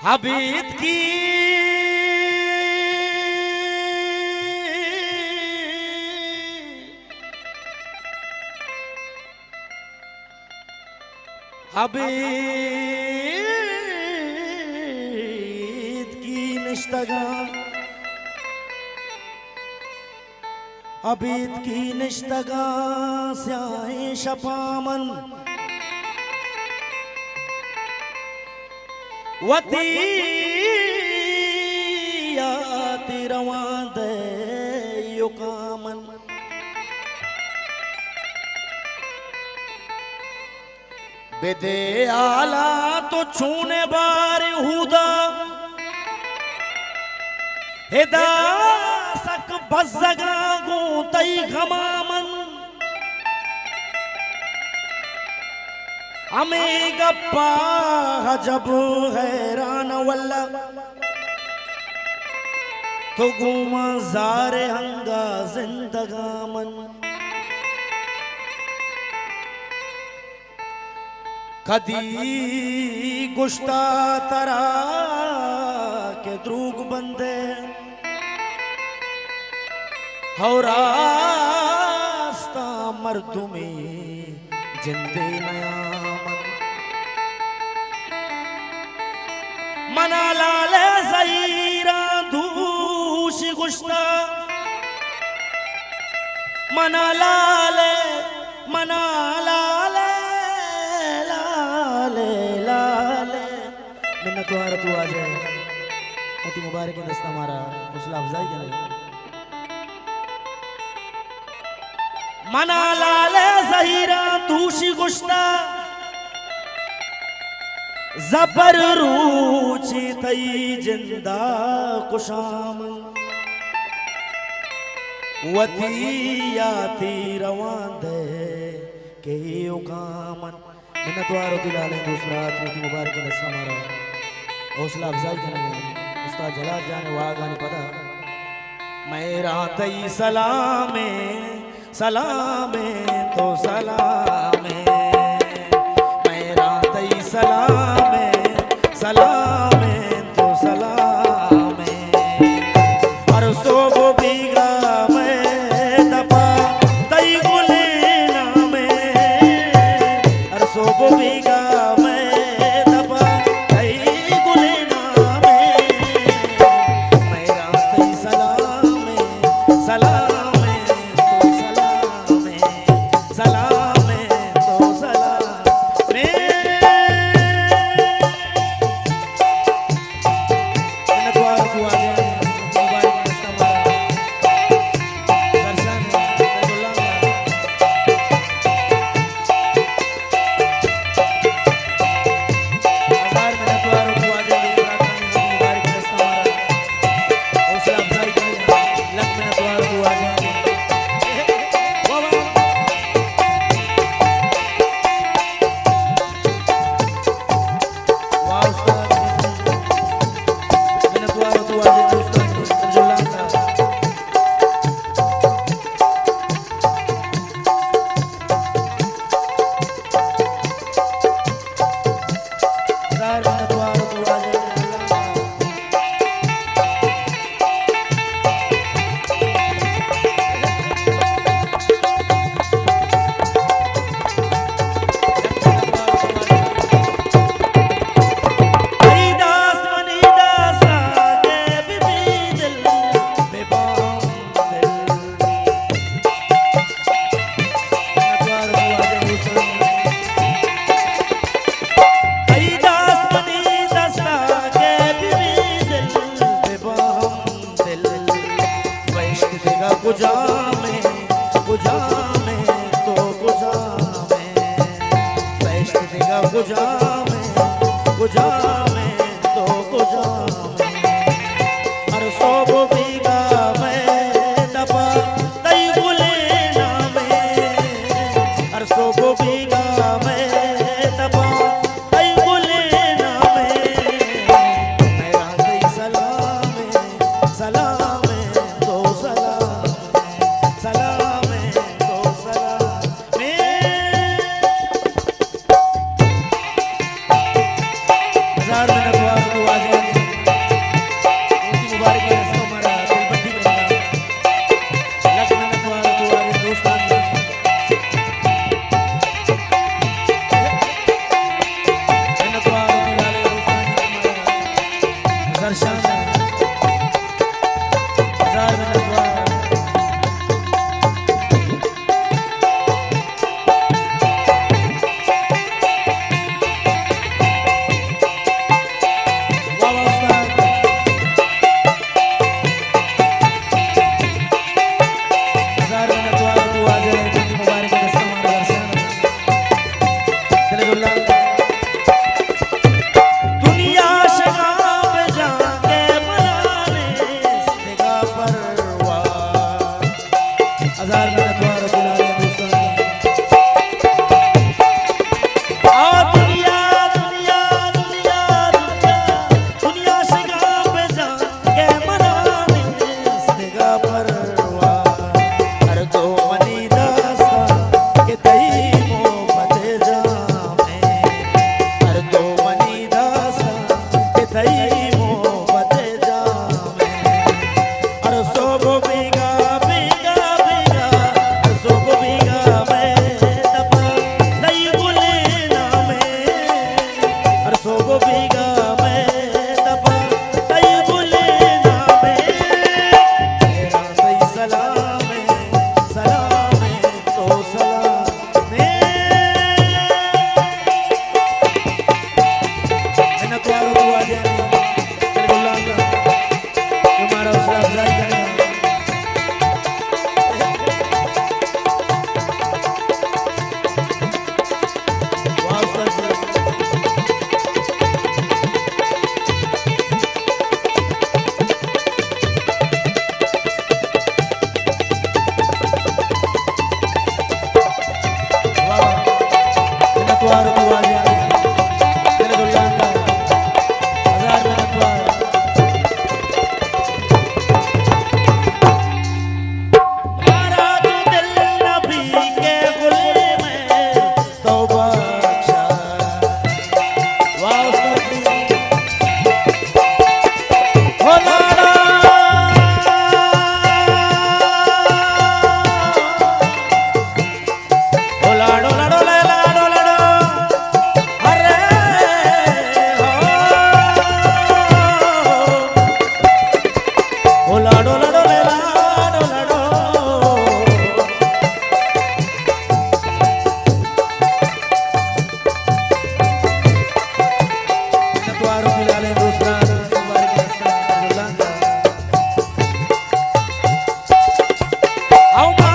हबीब की हबीब की निश्तगा हबीब की निश्तगा स्याए शपामन वतीयाति रवां दे युकामन बेदे आला तो छूने बार हुदा हिदा सक बज़गा गूतई घमामन हमें गप्पा जब हैरान वल्ला तो गुमा ज़ारे हंगा जिंदगामन कदी गुश्ता तरा के द्रूग बंदे हो रास्ता मर्दुमी जिंदे नयामन मना लाले ज़हीरा धूश गुश्ता मना लाले मिन्नत वार तू आ जाए मोती मुबारक के दस्ता हमारा हौसला अफजाई करे मना लाले ज़हीरा तूशी गुश्ता ज़बर रूची तई जिंदा कुशामन वतीयाती रवां दे के उकामन मिन्नत वार तू लाले दूसरा मोती मुबारक के दस्ता हमारा हौसला अफजाई करेंगे उस्ताद जलाल जाने वागानी पता मेरा तई सलामे सलामे तो सलामे मेरा तई सलामे सलामे तो सलामे और सोबो बीगा में दपा तई गुलेना में और सोबो बीगा આવું